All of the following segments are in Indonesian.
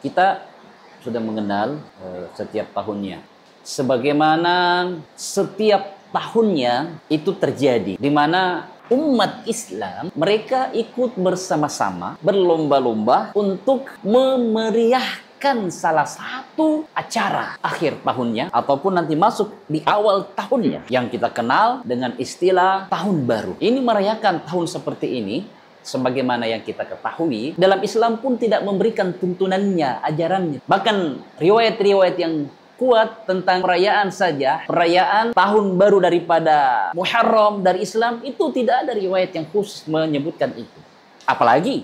Kita sudah mengenal setiap tahunnya. Sebagaimana setiap tahunnya itu terjadi, di mana umat Islam mereka ikut bersama-sama berlomba-lomba untuk memeriahkan salah satu acara akhir tahunnya ataupun nanti masuk di awal tahunnya yang kita kenal dengan istilah tahun baru. Ini merayakan tahun seperti ini, sebagaimana yang kita ketahui, dalam Islam pun tidak memberikan tuntunannya, ajarannya. Bahkan riwayat-riwayat yang kuat tentang perayaan saja, perayaan tahun baru daripada Muharram dari Islam, itu tidak ada riwayat yang khusus menyebutkan itu. Apalagi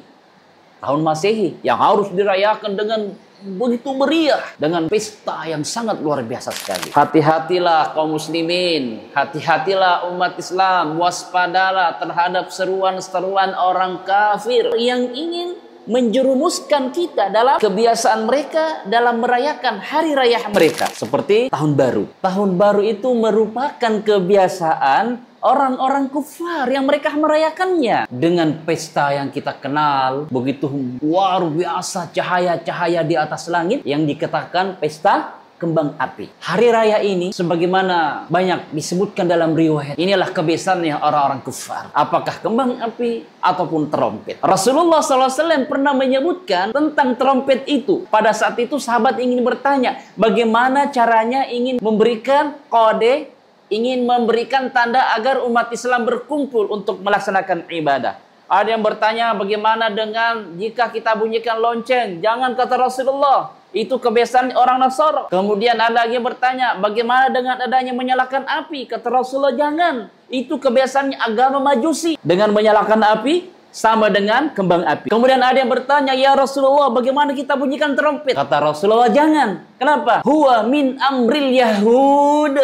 tahun Masehi yang harus dirayakan dengan begitu meriah, dengan pesta yang sangat luar biasa sekali. Hati-hatilah kaum muslimin, hati-hatilah umat Islam, waspadalah terhadap seruan-seruan orang kafir yang ingin menjerumuskan kita dalam kebiasaan mereka dalam merayakan hari raya mereka. Seperti tahun baru. Tahun baru itu merupakan kebiasaan orang-orang kufar yang mereka merayakannya dengan pesta yang kita kenal begitu luar biasa, cahaya-cahaya di atas langit yang dikatakan pesta kembang api. Hari raya ini sebagaimana banyak disebutkan dalam riwayat, inilah kebiasaannya orang-orang kufar. Apakah kembang api ataupun trompet. Rasulullah SAW pernah menyebutkan tentang trompet itu. Pada saat itu sahabat ingin bertanya, bagaimana caranya ingin memberikan kode, ingin memberikan tanda agar umat Islam berkumpul untuk melaksanakan ibadah. Ada yang bertanya, bagaimana dengan jika kita bunyikan lonceng? Jangan, kata Rasulullah. Itu kebiasaan orang Nasara. Kemudian ada lagi yang bertanya, bagaimana dengan adanya menyalakan api? Kata Rasulullah, jangan. Itu kebiasaannya agama Majusi. Dengan menyalakan api sama dengan kembang api. Kemudian ada yang bertanya, ya Rasulullah, bagaimana kita bunyikan trompet? Kata Rasulullah, jangan. Kenapa? Huwa min amril Yahud.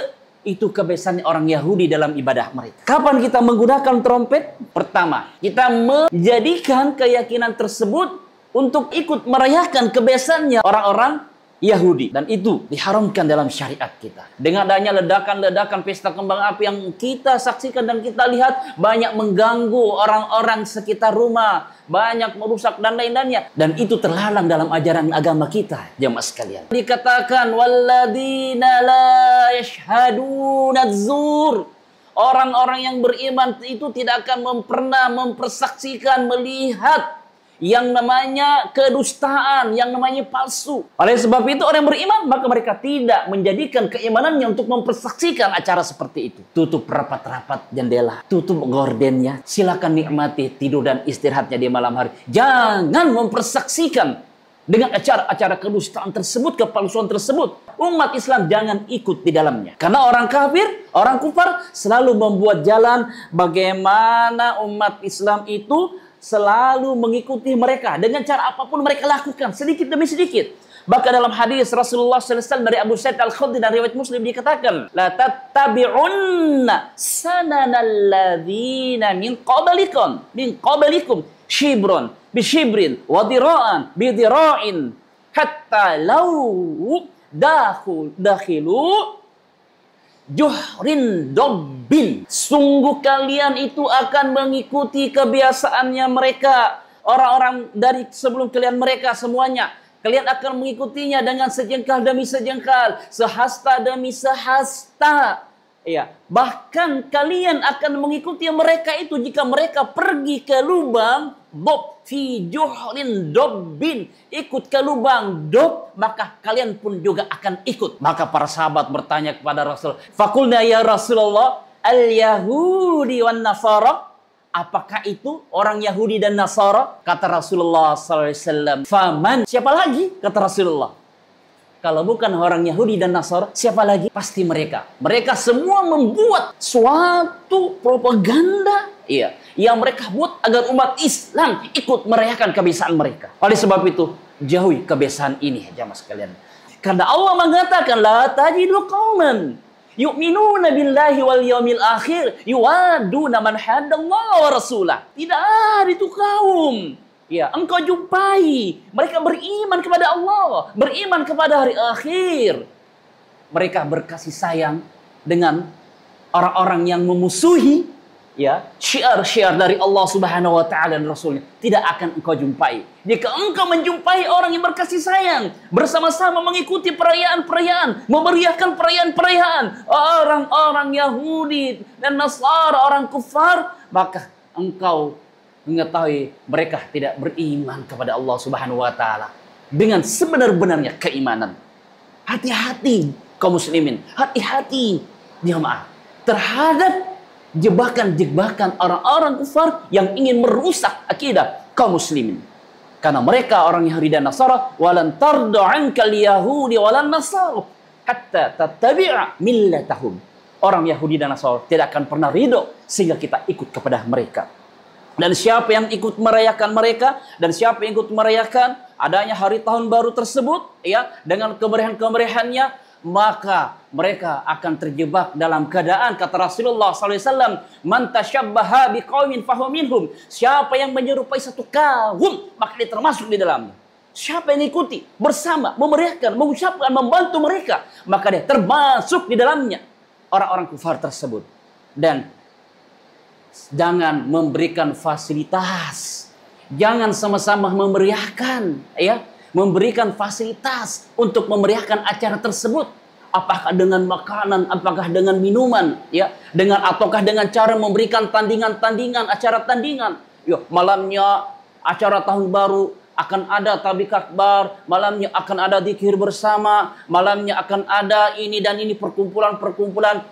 Itu kebiasaan orang Yahudi dalam ibadah mereka. Kapan kita menggunakan trompet? Pertama, kita menjadikan keyakinan tersebut untuk ikut merayakan kebiasaannya orang-orang Yahudi. Dan itu diharamkan dalam syariat kita. Dengan adanya ledakan-ledakan pesta kembang api yang kita saksikan dan kita lihat, banyak mengganggu orang-orang sekitar rumah, banyak merusak dan lain-lainnya. Dan itu terlarang dalam ajaran agama kita, jemaah sekalian. Dikatakan, walladzina la yashhaduna az-zur. Orang-orang yang beriman itu tidak akan pernah mempersaksikan, melihat yang namanya kedustaan, yang namanya palsu. Oleh sebab itu orang yang beriman, maka mereka tidak menjadikan keimanannya untuk mempersaksikan acara seperti itu. Tutup rapat-rapat jendela, tutup gordennya, silakan nikmati tidur dan istirahatnya di malam hari. Jangan mempersaksikan dengan acara-acara kedustaan tersebut, kepalsuan tersebut. Umat Islam jangan ikut di dalamnya. Karena orang kafir, orang kufar selalu membuat jalan bagaimana umat Islam itu selalu mengikuti mereka dengan cara apapun mereka lakukan, sedikit demi sedikit. Bahkan dalam hadis Rasulullah SAW dari Abu Sa'id Al-Khudri dan riwayat Muslim dikatakan, la tattabi'unna sananal ladzina min qablikum shibron bi shibrin wa dira'an bi dira'in hatta law dakhilu juhrin dobbin. Sungguh kalian itu akan mengikuti kebiasaannya mereka, orang-orang dari sebelum kalian mereka semuanya. Kalian akan mengikutinya dengan sejengkal demi sejengkal, sehasta demi sehasta. Ya, bahkan kalian akan mengikuti mereka itu jika mereka pergi ke lubang dob fi juhrin dobbin, ikut ke lubang dob, maka kalian pun juga akan ikut. Maka para sahabat bertanya kepada Rasul, fakulna ya Rasulullah, al-Yahudi wan Nasara, apakah itu orang Yahudi dan Nasara? Kata Rasulullah SAW, faman, siapa lagi? Kata Rasulullah, kalau bukan orang Yahudi dan Nasara, siapa lagi? Pasti mereka. Mereka semua membuat suatu propaganda, iya, yang mereka buat agar umat Islam ikut merayakan kebiasaan mereka. Oleh sebab itu, jauhi kebiasaan ini, jamaah sekalian. Karena Allah mengatakan, la tajidu qauman yu'minuna billahi wal yawmil akhir yuwaduna man haddallaha wa rasulah. Tidak ada itu kaum, ya, engkau jumpai mereka beriman kepada Allah, beriman kepada hari akhir. Mereka berkasih sayang dengan orang-orang yang memusuhi ya, syiar-syiar dari Allah Subhanahu wa taala dan Rasulnya tidak akan engkau jumpai. Jika engkau menjumpai orang yang berkasih sayang, bersama-sama mengikuti perayaan-perayaan, memeriahkan perayaan-perayaan orang-orang Yahudi dan Nasara, orang kufar, maka engkau mengetahui mereka tidak beriman kepada Allah Subhanahu wa taala dengan sebenar-benarnya keimanan. Hati-hati kaum muslimin, hati-hati jamaah terhadap jebakan-jebakan orang-orang kufar yang ingin merusak akidah kaum muslimin. Karena mereka orang Yahudi dan Nasara, walan tardu ankal yahudi walan nasara hatta tattabi'a millatahum. Orang Yahudi dan Nasara tidak akan pernah ridho sehingga kita ikut kepada mereka. Dan siapa yang ikut merayakan mereka, dan siapa yang ikut merayakan adanya hari tahun baru tersebut, ya, dengan kemeriahan-kemeriahannya, maka mereka akan terjebak dalam keadaan kata Rasulullah SAW, man tashabbaha biqaumin fahuwa minhum. Siapa yang menyerupai satu kaum, maka dia termasuk di dalamnya. Siapa yang ikuti bersama, memeriahkan, mengucapkan, membantu mereka, maka dia termasuk di dalamnya orang-orang kufar tersebut. Dan jangan memberikan fasilitas, jangan sama-sama memeriahkan, ya, memberikan fasilitas untuk memeriahkan acara tersebut. Apakah dengan makanan, apakah dengan minuman, ya, dengan ataukah dengan cara memberikan tandingan-tandingan, acara tandingan. Yo, malamnya acara tahun baru akan ada tablik akbar, malamnya akan ada zikir bersama, malamnya akan ada ini dan ini, perkumpulan-perkumpulan.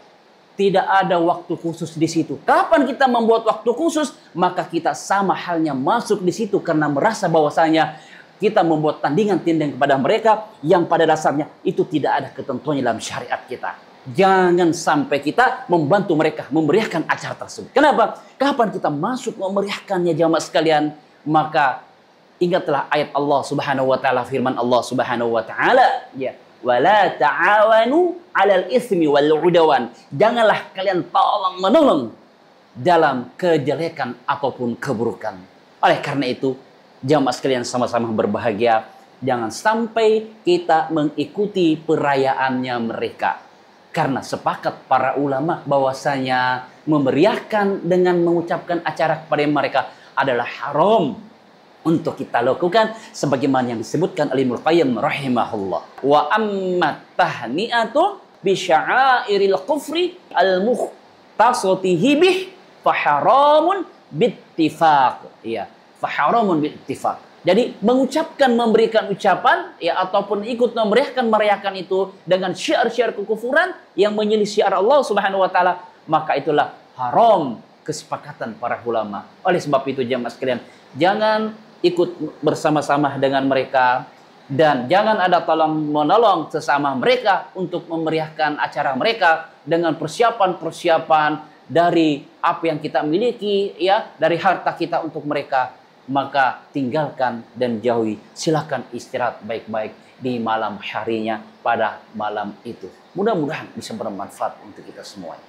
Tidak ada waktu khusus di situ. Kapan kita membuat waktu khusus, maka kita sama halnya masuk di situ karena merasa bahwasanya kita membuat tandingan-tandingan kepada mereka yang pada dasarnya itu tidak ada ketentuannya dalam syariat kita. Jangan sampai kita membantu mereka memeriahkan acara tersebut. Kenapa? Kapan kita masuk memeriahkannya jamaah sekalian, maka ingatlah ayat Allah Subhanahu wa taala, firman Allah Subhanahu wa taala, ya, wala ta'awanu 'alal itsmi wal 'udwan. Janganlah kalian tolong-menolong dalam kejelekan ataupun keburukan. Oleh karena itu, jamaah sekalian sama-sama berbahagia, jangan sampai kita mengikuti perayaannya mereka. Karena sepakat para ulama bahwasanya memeriahkan dengan mengucapkan acara kepada mereka adalah haram untuk kita lakukan sebagaimana yang disebutkan oleh Ibnu Qayyim rahimahullah. Wa amma tahni'atu bi sya'airil kufri al-mukhtasati bih fa haramun bittifaq. Ya, fa haramun bittifaq. Jadi mengucapkan, memberikan ucapan, ya, ataupun ikut memeriahkan, merayakan itu dengan syiar-syiar kekufuran yang menyelisih syiar Allah Subhanahu wa taala, maka itulah haram kesepakatan para ulama. Oleh sebab itu jamaah sekalian, jangan ikut bersama-sama dengan mereka dan jangan ada tolong-menolong sesama mereka untuk memeriahkan acara mereka dengan persiapan-persiapan dari apa yang kita miliki, ya, dari harta kita untuk mereka. Maka tinggalkan dan jauhi. Silakan istirahat baik-baik di malam harinya pada malam itu. Mudah-mudahan bisa bermanfaat untuk kita semuanya.